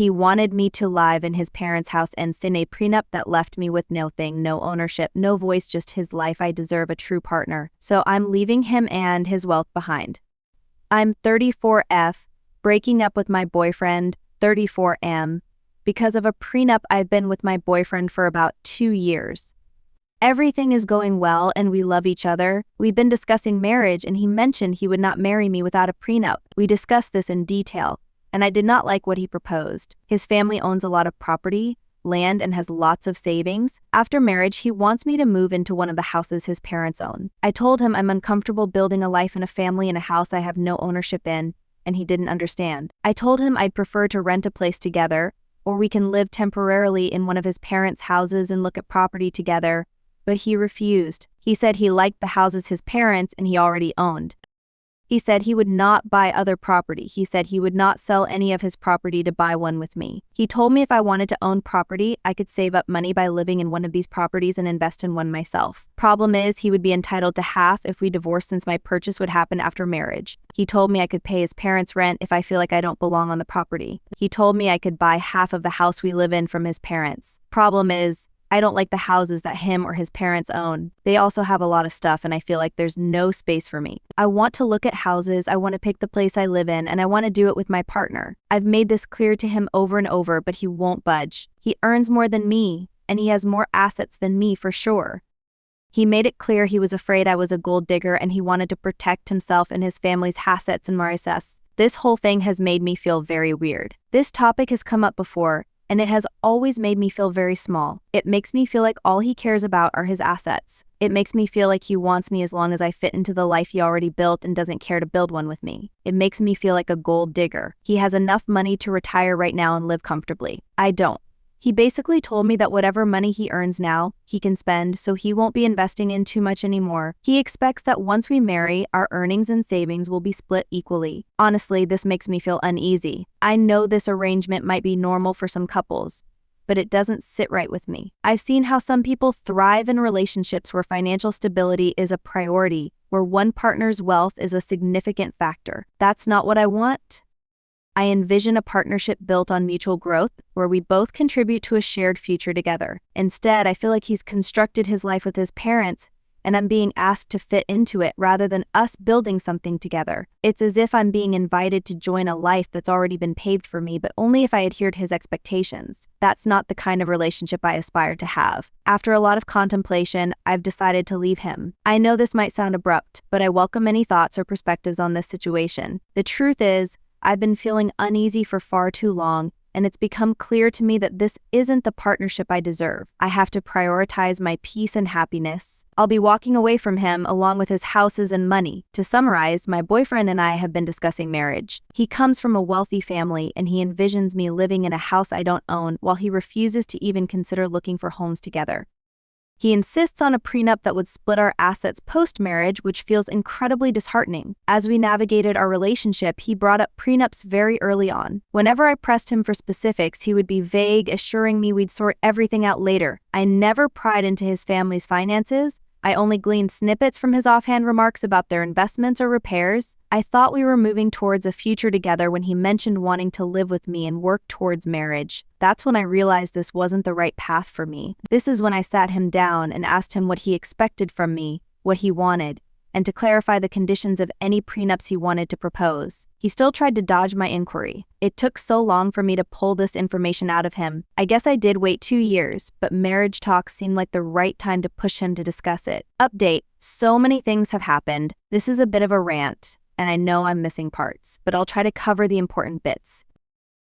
He wanted me to live in his parents' house and sign a prenup that left me with nothing, no ownership, no voice, just his life. I deserve a true partner. So I'm leaving him and his wealth behind. I'm 34F, breaking up with my boyfriend, 34M. Because of a prenup, I've been with my boyfriend for about 2 years. Everything is going well and we love each other. We've been discussing marriage and he mentioned he would not marry me without a prenup. We discussed this in detail, and I did not like what he proposed. His family owns a lot of property, land, and has lots of savings. After marriage, he wants me to move into one of the houses his parents own. I told him I'm uncomfortable building a life and a family in a house I have no ownership in, and he didn't understand. I told him I'd prefer to rent a place together, or we can live temporarily in one of his parents' houses and look at property together. But he refused. He said he liked the houses his parents and he already owned. He said he would not buy other property. He said he would not sell any of his property to buy one with me. He told me if I wanted to own property, I could save up money by living in one of these properties and invest in one myself. Problem is, he would be entitled to half if we divorced since my purchase would happen after marriage. He told me I could pay his parents' rent if I feel like I don't belong on the property. He told me I could buy half of the house we live in from his parents. Problem is, I don't like the houses that him or his parents own. They also have a lot of stuff and I feel like there's no space for me. I want to look at houses, I want to pick the place I live in, and I want to do it with my partner. I've made this clear to him over and over, but he won't budge. He earns more than me, and he has more assets than me for sure. He made it clear he was afraid I was a gold digger and he wanted to protect himself and his family's assets and assets. This whole thing has made me feel very weird. This topic has come up before, and it has always made me feel very small. It makes me feel like all he cares about are his assets. It makes me feel like he wants me as long as I fit into the life he already built and doesn't care to build one with me. It makes me feel like a gold digger. He has enough money to retire right now and live comfortably. I don't. He basically told me that whatever money he earns now, he can spend, so he won't be investing in too much anymore. He expects that once we marry, our earnings and savings will be split equally. Honestly, this makes me feel uneasy. I know this arrangement might be normal for some couples, but it doesn't sit right with me. I've seen how some people thrive in relationships where financial stability is a priority, where one partner's wealth is a significant factor. That's not what I want. I envision a partnership built on mutual growth, where we both contribute to a shared future together. Instead, I feel like he's constructed his life with his parents, and I'm being asked to fit into it rather than us building something together. It's as if I'm being invited to join a life that's already been paved for me, but only if I adhere to his expectations. That's not the kind of relationship I aspire to have. After a lot of contemplation, I've decided to leave him. I know this might sound abrupt, but I welcome any thoughts or perspectives on this situation. The truth is, I've been feeling uneasy for far too long, and it's become clear to me that this isn't the partnership I deserve. I have to prioritize my peace and happiness. I'll be walking away from him along with his houses and money. To summarize, my boyfriend and I have been discussing marriage. He comes from a wealthy family, and he envisions me living in a house I don't own, while he refuses to even consider looking for homes together. He insists on a prenup that would split our assets post-marriage, which feels incredibly disheartening. As we navigated our relationship, he brought up prenups very early on. Whenever I pressed him for specifics, he would be vague, assuring me we'd sort everything out later. I never pried into his family's finances. I only gleaned snippets from his offhand remarks about their investments or repairs. I thought we were moving towards a future together when he mentioned wanting to live with me and work towards marriage. That's when I realized this wasn't the right path for me. This is when I sat him down and asked him what he expected from me, what he wanted, and to clarify the conditions of any prenups he wanted to propose. He still tried to dodge my inquiry. It took so long for me to pull this information out of him. I guess I did wait 2 years, but marriage talks seemed like the right time to push him to discuss it. Update: so many things have happened. This is a bit of a rant, and I know I'm missing parts, but I'll try to cover the important bits.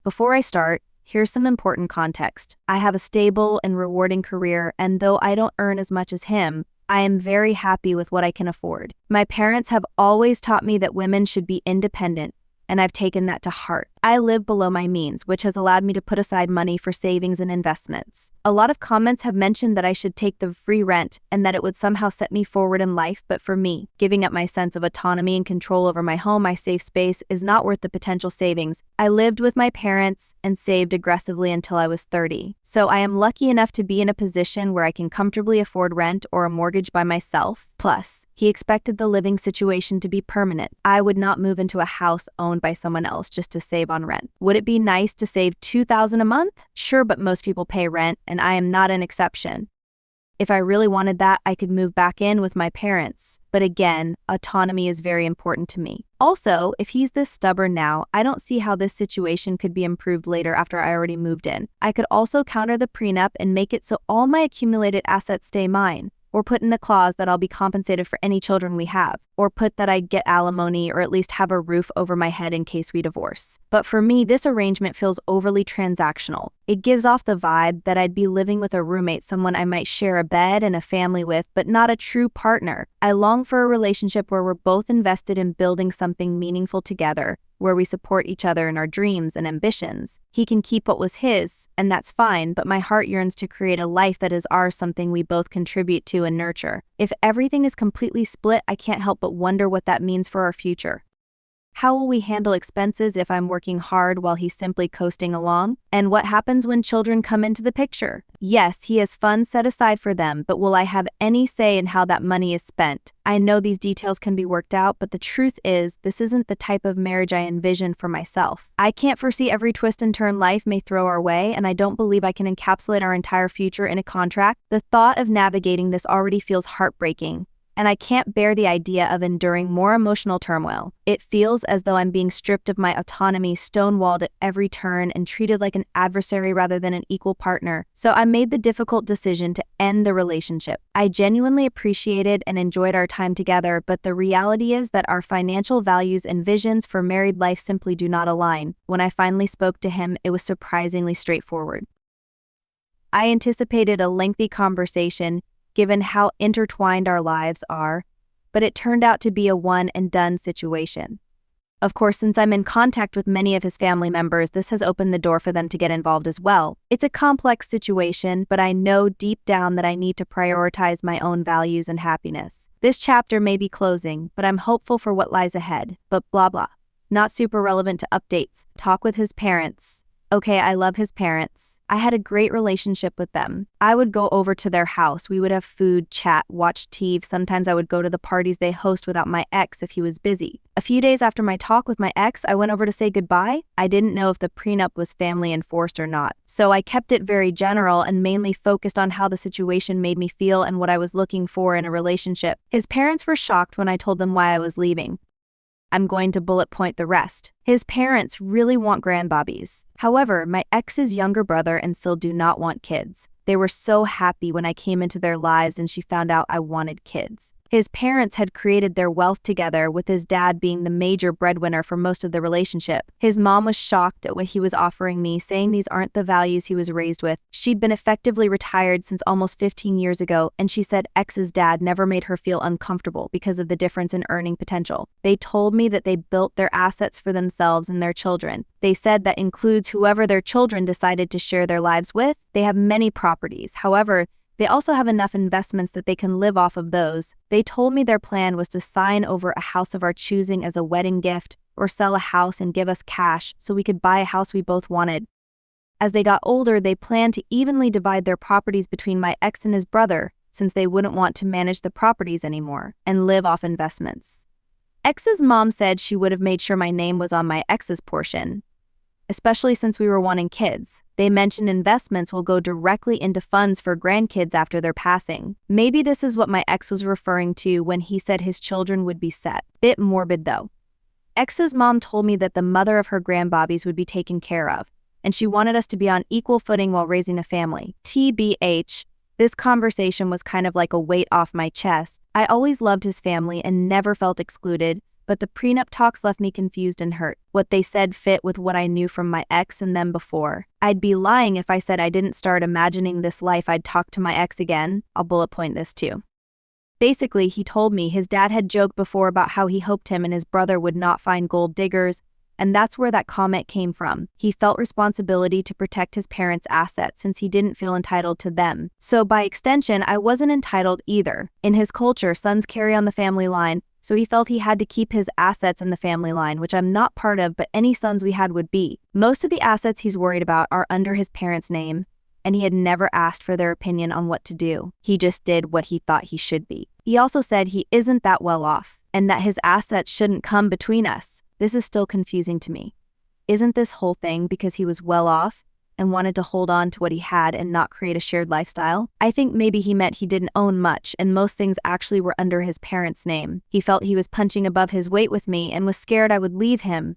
Before I start, here's some important context. I have a stable and rewarding career, and though I don't earn as much as him, I am very happy with what I can afford. My parents have always taught me that women should be independent, and I've taken that to heart. I live below my means, which has allowed me to put aside money for savings and investments. A lot of comments have mentioned that I should take the free rent and that it would somehow set me forward in life, but for me, giving up my sense of autonomy and control over my home, my safe space, is not worth the potential savings. I lived with my parents and saved aggressively until I was 30. So I am lucky enough to be in a position where I can comfortably afford rent or a mortgage by myself. Plus, he expected the living situation to be permanent. I would not move into a house owned by someone else just to save on rent. Would it be nice to save $2,000 a month? Sure, but most people pay rent, and I am not an exception. If I really wanted that, I could move back in with my parents. But again, autonomy is very important to me. Also, if he's this stubborn now, I don't see how this situation could be improved later after I already moved in. I could also counter the prenup and make it so all my accumulated assets stay mine. Or put in a clause that I'll be compensated for any children we have, or put that I'd get alimony or at least have a roof over my head in case we divorce. But for me, this arrangement feels overly transactional. It gives off the vibe that I'd be living with a roommate, someone I might share a bed and a family with, but not a true partner. I long for a relationship where we're both invested in building something meaningful together, where we support each other in our dreams and ambitions. He can keep what was his, and that's fine, but my heart yearns to create a life that is ours, something we both contribute to and nurture. If everything is completely split, I can't help but wonder what that means for our future. How will we handle expenses if I'm working hard while he's simply coasting along? And what happens when children come into the picture? Yes, he has funds set aside for them, but will I have any say in how that money is spent? I know these details can be worked out, but the truth is, this isn't the type of marriage I envision for myself. I can't foresee every twist and turn life may throw our way, and I don't believe I can encapsulate our entire future in a contract. The thought of navigating this already feels heartbreaking. And I can't bear the idea of enduring more emotional turmoil. It feels as though I'm being stripped of my autonomy, stonewalled at every turn, and treated like an adversary rather than an equal partner. So I made the difficult decision to end the relationship. I genuinely appreciated and enjoyed our time together, but the reality is that our financial values and visions for married life simply do not align. When I finally spoke to him, it was surprisingly straightforward. I anticipated a lengthy conversation, given how intertwined our lives are, but it turned out to be a one-and-done situation. Of course, since I'm in contact with many of his family members, this has opened the door for them to get involved as well. It's a complex situation, but I know deep down that I need to prioritize my own values and happiness. This chapter may be closing, but I'm hopeful for what lies ahead. But blah blah. Not super relevant to updates. Talk with his parents. Okay, I love his parents. I had a great relationship with them. I would go over to their house. We would have food, chat, watch TV. Sometimes I would go to the parties they host without my ex if he was busy. A few days after my talk with my ex, I went over to say goodbye. I didn't know if the prenup was family enforced or not. So I kept it very general and mainly focused on how the situation made me feel and what I was looking for in a relationship. His parents were shocked when I told them why I was leaving. I'm going to bullet point the rest. His parents really want grandbobbies. However, my ex's younger brother and still do not want kids. They were so happy when I came into their lives and she found out I wanted kids. His parents had created their wealth together, with his dad being the major breadwinner for most of the relationship. His mom was shocked at what he was offering me, saying these aren't the values he was raised with. She'd been effectively retired since almost 15 years ago, and she said ex's dad never made her feel uncomfortable because of the difference in earning potential. They told me that they built their assets for themselves and their children. They said that includes whoever their children decided to share their lives with. They have many properties. However, they also have enough investments that they can live off of those. They told me their plan was to sign over a house of our choosing as a wedding gift, or sell a house and give us cash so we could buy a house we both wanted. As they got older, they planned to evenly divide their properties between my ex and his brother, since they wouldn't want to manage the properties anymore and live off investments. Ex's mom said she would have made sure my name was on my ex's portion, especially since we were wanting kids. They mentioned investments will go directly into funds for grandkids after their passing. Maybe this is what my ex was referring to when he said his children would be set. Bit morbid though. Ex's mom told me that the mother of her grandbobbies would be taken care of, and she wanted us to be on equal footing while raising a family. TBH, this conversation was kind of like a weight off my chest. I always loved his family and never felt excluded, but the prenup talks left me confused and hurt. What they said fit with what I knew from my ex and them before. I'd be lying if I said I didn't start imagining this life I'd talk to my ex again. I'll bullet point this too. Basically, he told me his dad had joked before about how he hoped him and his brother would not find gold diggers, and that's where that comment came from. He felt responsibility to protect his parents' assets since he didn't feel entitled to them. So by extension, I wasn't entitled either. In his culture, sons carry on the family line, so he felt he had to keep his assets in the family line, which I'm not part of, but any sons we had would be. Most of the assets he's worried about are under his parents' name, and he had never asked for their opinion on what to do. He just did what he thought he should be. He also said he isn't that well off, and that his assets shouldn't come between us. This is still confusing to me. Isn't this whole thing because he was well off and wanted to hold on to what he had and not create a shared lifestyle? I think maybe he meant he didn't own much and most things actually were under his parents' name. He felt he was punching above his weight with me and was scared I would leave him.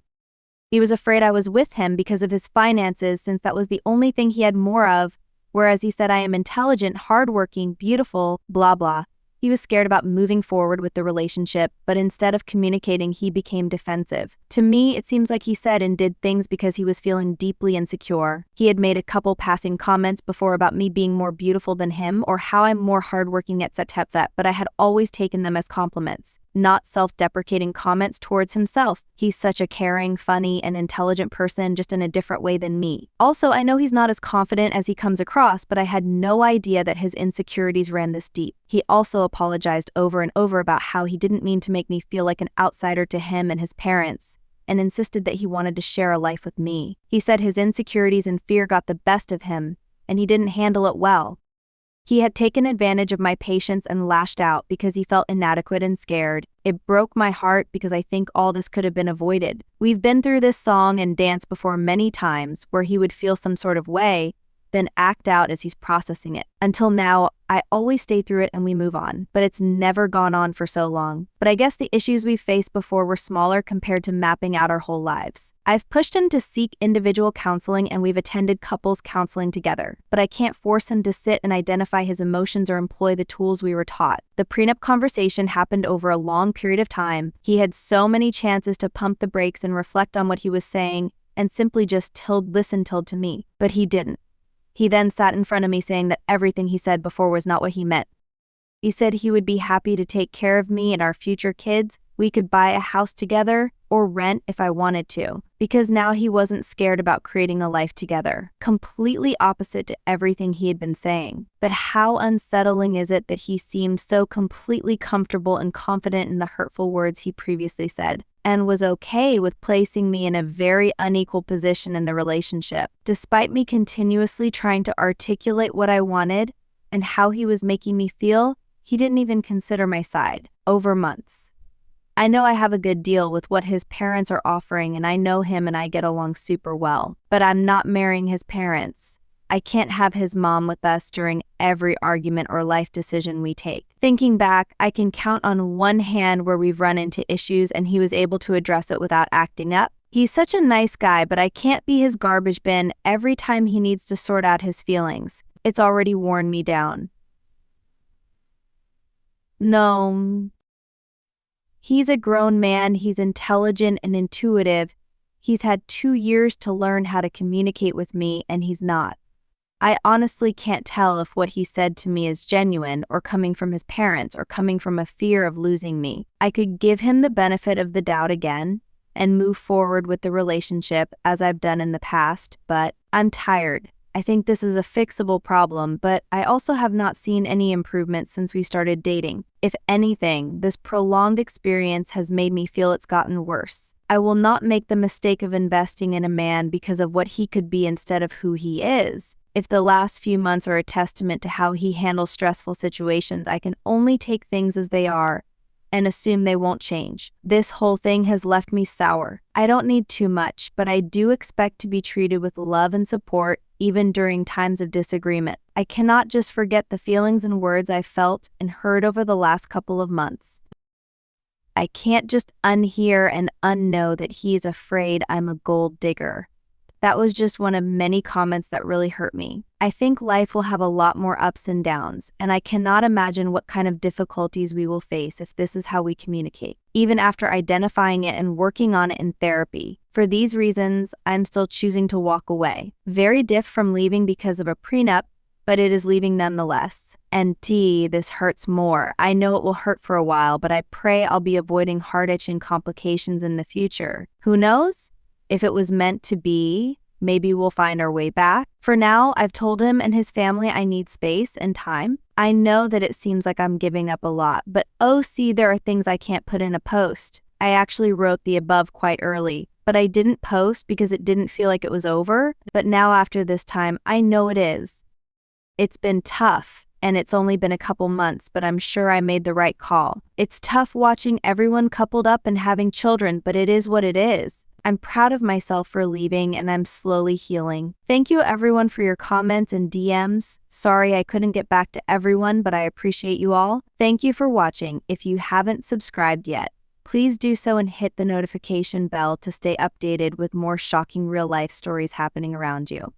He was afraid I was with him because of his finances, since that was the only thing he had more of, whereas he said I am intelligent, hardworking, beautiful, blah blah. He was scared about moving forward with the relationship, but instead of communicating, he became defensive. To me, it seems like he said and did things because he was feeling deeply insecure. He had made a couple passing comments before about me being more beautiful than him or how I'm more hardworking at set, but I had always taken them as compliments, not self-deprecating comments towards himself. He's such a caring, funny, and intelligent person, just in a different way than me. Also, I know he's not as confident as he comes across, but I had no idea that his insecurities ran this deep. He also apologized over and over about how he didn't mean to make me feel like an outsider to him and his parents, and insisted that he wanted to share a life with me. He said his insecurities and fear got the best of him, and he didn't handle it well. He had taken advantage of my patience and lashed out because he felt inadequate and scared. It broke my heart because I think all this could have been avoided. We've been through this song and dance before many times where he would feel some sort of way, then act out as he's processing it. Until now, I always stay through it and we move on, but it's never gone on for so long. But I guess the issues we've faced before were smaller compared to mapping out our whole lives. I've pushed him to seek individual counseling and we've attended couples counseling together, but I can't force him to sit and identify his emotions or employ the tools we were taught. The prenup conversation happened over a long period of time. He had so many chances to pump the brakes and reflect on what he was saying and simply just listen to me, but he didn't. He then sat in front of me saying that everything he said before was not what he meant. He said he would be happy to take care of me and our future kids. We could buy a house together or rent if I wanted to, because now he wasn't scared about creating a life together. Completely opposite to everything he had been saying. But how unsettling is it that he seemed so completely comfortable and confident in the hurtful words he previously said, and was okay with placing me in a very unequal position in the relationship, despite me continuously trying to articulate what I wanted and how he was making me feel. He didn't even consider my side. Over months. I know I have a good deal with what his parents are offering, and I know him and I get along super well, but I'm not marrying his parents. I can't have his mom with us during every argument or life decision we take. Thinking back, I can count on one hand where we've run into issues and he was able to address it without acting up. He's such a nice guy, but I can't be his garbage bin every time he needs to sort out his feelings. It's already worn me down. No. He's a grown man, he's intelligent and intuitive. He's had 2 years to learn how to communicate with me, and he's not. I honestly can't tell if what he said to me is genuine or coming from his parents or coming from a fear of losing me. I could give him the benefit of the doubt again and move forward with the relationship as I've done in the past, but I'm tired. I think this is a fixable problem, but I also have not seen any improvement since we started dating. If anything, this prolonged experience has made me feel it's gotten worse. I will not make the mistake of investing in a man because of what he could be instead of who he is. If the last few months are a testament to how he handles stressful situations, I can only take things as they are and assume they won't change. This whole thing has left me sour. I don't need too much, but I do expect to be treated with love and support even during times of disagreement. I cannot just forget the feelings and words I felt and heard over the last couple of months. I can't just unhear and unknow that he is afraid I'm a gold digger. That was just one of many comments that really hurt me. I think life will have a lot more ups and downs, and I cannot imagine what kind of difficulties we will face if this is how we communicate, even after identifying it and working on it in therapy. For these reasons, I'm still choosing to walk away. Very diff from leaving because of a prenup, but it is leaving nonetheless. And this hurts more. I know it will hurt for a while, but I pray I'll be avoiding heart-itching complications in the future. Who knows? If it was meant to be, maybe we'll find our way back. For now, I've told him and his family I need space and time. I know that it seems like I'm giving up a lot, but there are things I can't put in a post. I actually wrote the above quite early, but I didn't post because it didn't feel like it was over. But now after this time, I know it is. It's been tough, and it's only been a couple months, but I'm sure I made the right call. It's tough watching everyone coupled up and having children, but it is what it is. I'm proud of myself for leaving, and I'm slowly healing. Thank you everyone for your comments and DMs. Sorry I couldn't get back to everyone, but I appreciate you all. Thank you for watching. If you haven't subscribed yet, please do so and hit the notification bell to stay updated with more shocking real-life stories happening around you.